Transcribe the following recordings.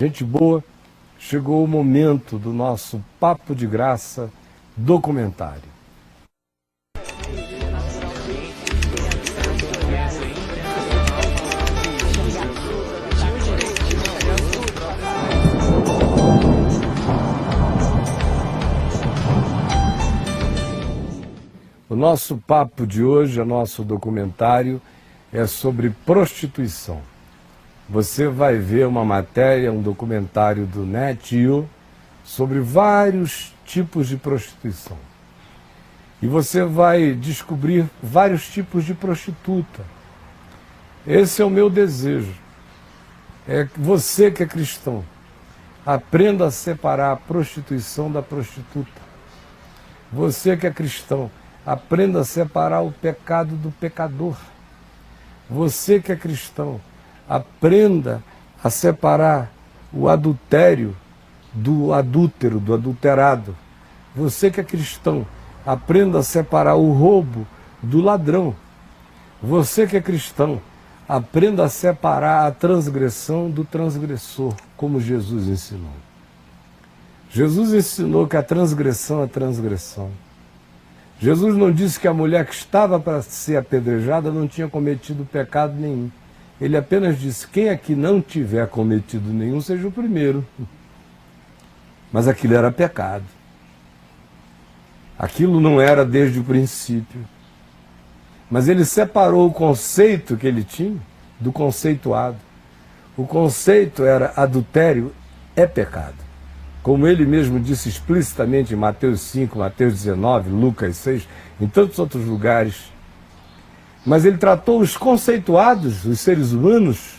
Gente boa, chegou o momento do nosso Papo de Graça documentário. O nosso papo de hoje, o nosso documentário, é sobre prostituição. Você vai ver uma matéria, um documentário do NetU sobre vários tipos de prostituição. E você vai descobrir vários tipos de prostituta. Esse é o meu desejo. É que você que é cristão, aprenda a separar a prostituição da prostituta. Você que é cristão, aprenda a separar o pecado do pecador. Você que é cristão, aprenda a separar o adultério do adúltero, do adulterado. Você que é cristão, aprenda a separar o roubo do ladrão. Você que é cristão, aprenda a separar a transgressão do transgressor, como Jesus ensinou. Jesus ensinou que a transgressão é transgressão. Jesus não disse que a mulher que estava para ser apedrejada não tinha cometido pecado nenhum. Ele apenas disse, quem aqui não tiver cometido nenhum, seja o primeiro. Mas aquilo era pecado. Aquilo não era desde o princípio. Mas ele separou o conceito que ele tinha do conceituado. O conceito era adultério é pecado. Como ele mesmo disse explicitamente em Mateus 5, Mateus 19, Lucas 6, em tantos outros lugares. Mas ele tratou os conceituados, os seres humanos,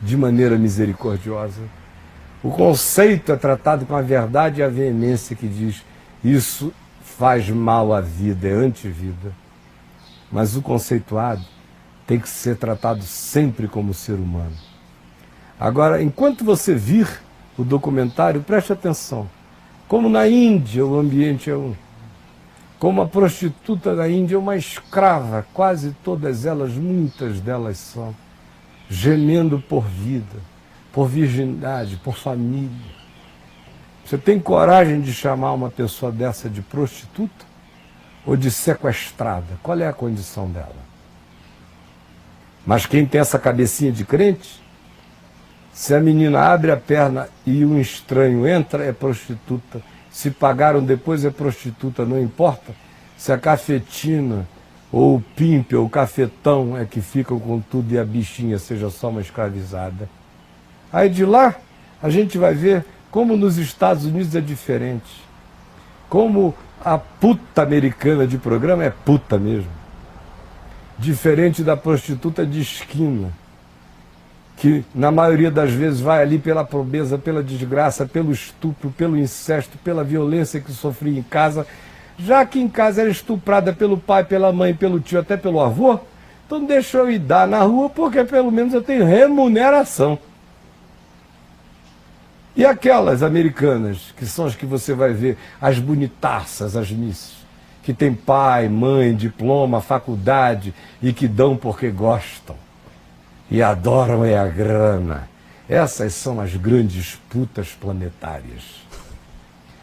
de maneira misericordiosa. O conceito é tratado com a verdade e a veemência que diz, isso faz mal à vida, é antivida. Mas o conceituado tem que ser tratado sempre como ser humano. Agora, enquanto você vir o documentário, preste atenção. Como na Índia o ambiente é um. Como a prostituta da Índia é uma escrava, quase todas elas, muitas delas são, gemendo por vida, por virgindade, por família. Você tem coragem de chamar uma pessoa dessa de prostituta ou de sequestrada? Qual é a condição dela? Mas quem tem essa cabecinha de crente, se a menina abre a perna e um estranho entra, é prostituta. Se pagaram depois, é prostituta, não importa se a cafetina, ou o pimpe, ou o cafetão é que ficam com tudo e a bichinha seja só uma escravizada. Aí de lá, a gente vai ver como nos Estados Unidos é diferente. Como a puta americana de programa é puta mesmo. Diferente da prostituta de esquina, que na maioria das vezes vai ali pela pobreza, pela desgraça, pelo estupro, pelo incesto, pela violência que sofria em casa, já que em casa era estuprada pelo pai, pela mãe, pelo tio, até pelo avô, então deixa eu ir dar na rua, porque pelo menos eu tenho remuneração. E aquelas americanas, que são as que você vai ver, as bonitaças, as misses, que tem pai, mãe, diploma, faculdade e que dão porque gostam. E adoram é a grana. Essas são as grandes putas planetárias.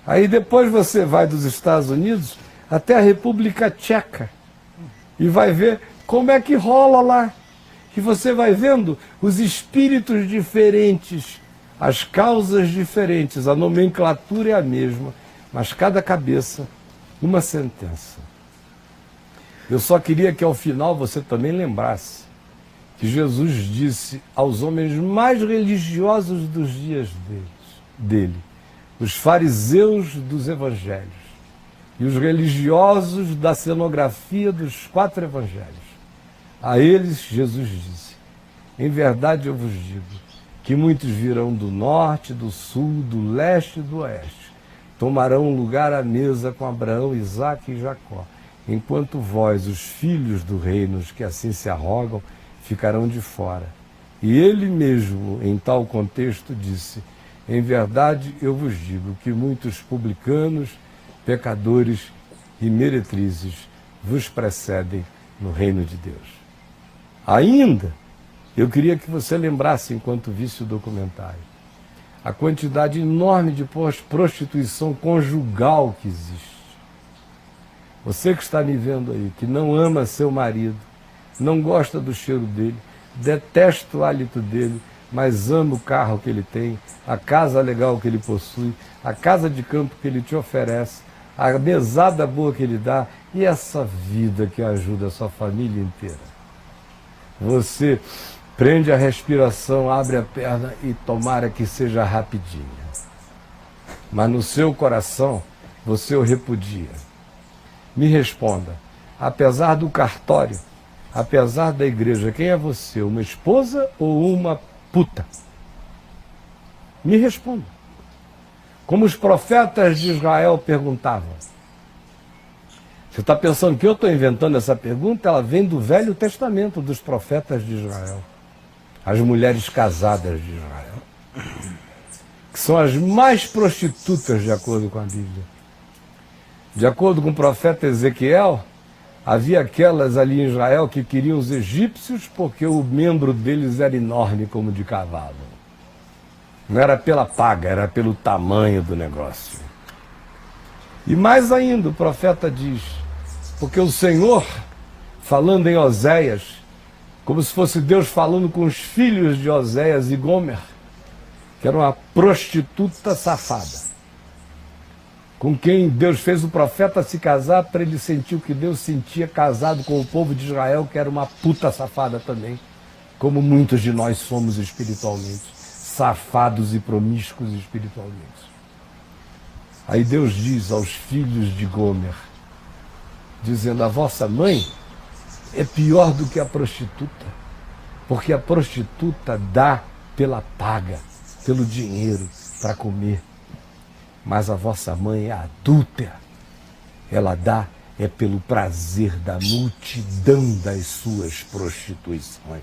Aí depois você vai dos Estados Unidos até a República Tcheca e vai ver como é que rola lá. E você vai vendo os espíritos diferentes, as causas diferentes, a nomenclatura é a mesma, mas cada cabeça uma sentença. Eu só queria que ao final você também lembrasse que Jesus disse aos homens mais religiosos dos dias dele, os fariseus dos evangelhos e os religiosos da cenografia dos 4 evangelhos. A eles Jesus disse, em verdade eu vos digo, que muitos virão do norte, do sul, do leste e do oeste, tomarão lugar à mesa com Abraão, Isaque e Jacó, enquanto vós, os filhos do reino, que assim se arrogam, ficarão de fora. E ele mesmo, em tal contexto, disse, em verdade eu vos digo que muitos publicanos, pecadores e meretrizes vos precedem no reino de Deus. Ainda, eu queria que você lembrasse, enquanto visse o documentário, a quantidade enorme de prostituição conjugal que existe. Você que está me vendo aí, que não ama seu marido, não gosta do cheiro dele, detesta o hálito dele, mas ama o carro que ele tem, a casa legal que ele possui, a casa de campo que ele te oferece, a mesada boa que ele dá e essa vida que ajuda a sua família inteira. Você prende a respiração, abre a perna e tomara que seja rapidinho. Mas no seu coração, você o repudia. Me responda, apesar do cartório, apesar da igreja, quem é você? Uma esposa ou uma puta? Me responda. Como os profetas de Israel perguntavam. Você está pensando que eu estou inventando essa pergunta? Ela vem do Velho Testamento, dos profetas de Israel. As mulheres casadas de Israel, que são as mais prostitutas, de acordo com a Bíblia. De acordo com o profeta Ezequiel, havia aquelas ali em Israel que queriam os egípcios porque o membro deles era enorme como de cavalo. Não era pela paga, era pelo tamanho do negócio. E mais ainda, o profeta diz, porque o Senhor, falando em Oséias, como se fosse Deus falando com os filhos de Oséias e Gomer, que era uma prostituta safada, com quem Deus fez o profeta se casar para ele sentir o que Deus sentia casado com o povo de Israel, que era uma puta safada também, como muitos de nós somos espiritualmente, safados e promíscuos espiritualmente. Aí Deus diz aos filhos de Gomer, dizendo, a vossa mãe é pior do que a prostituta, porque a prostituta dá pela paga, pelo dinheiro para comer. Mas a vossa mãe é adúltera. Ela dá pelo prazer da multidão das suas prostituições.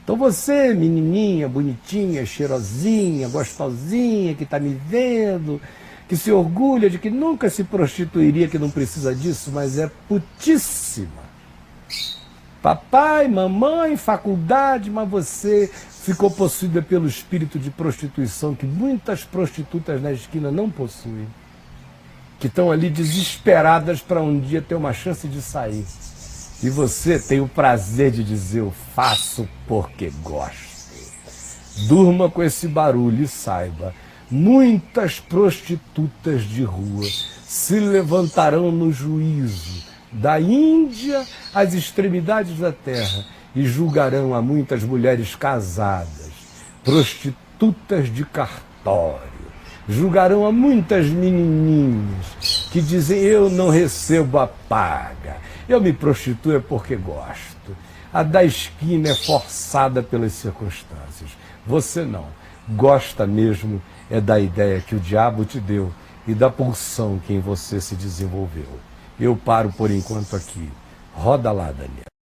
Então você, menininha, bonitinha, cheirosinha, gostosinha, que está me vendo, que se orgulha de que nunca se prostituiria, que não precisa disso, mas é putíssima. Papai, mamãe, faculdade, mas você ficou possuída pelo espírito de prostituição que muitas prostitutas na esquina não possuem, que estão ali desesperadas para um dia ter uma chance de sair. E você tem o prazer de dizer, eu faço porque gosto. Durma com esse barulho e saiba, muitas prostitutas de rua se levantarão no juízo, da Índia às extremidades da terra, e julgarão a muitas mulheres casadas, prostitutas de cartório, julgarão a muitas menininhas que dizem, eu não recebo a paga, eu me prostituo é porque gosto. A da esquina é forçada pelas circunstâncias. Você não. Gosta mesmo é da ideia que o diabo te deu e da pulsão que em você se desenvolveu. Eu paro por enquanto aqui. Roda lá, Daniel.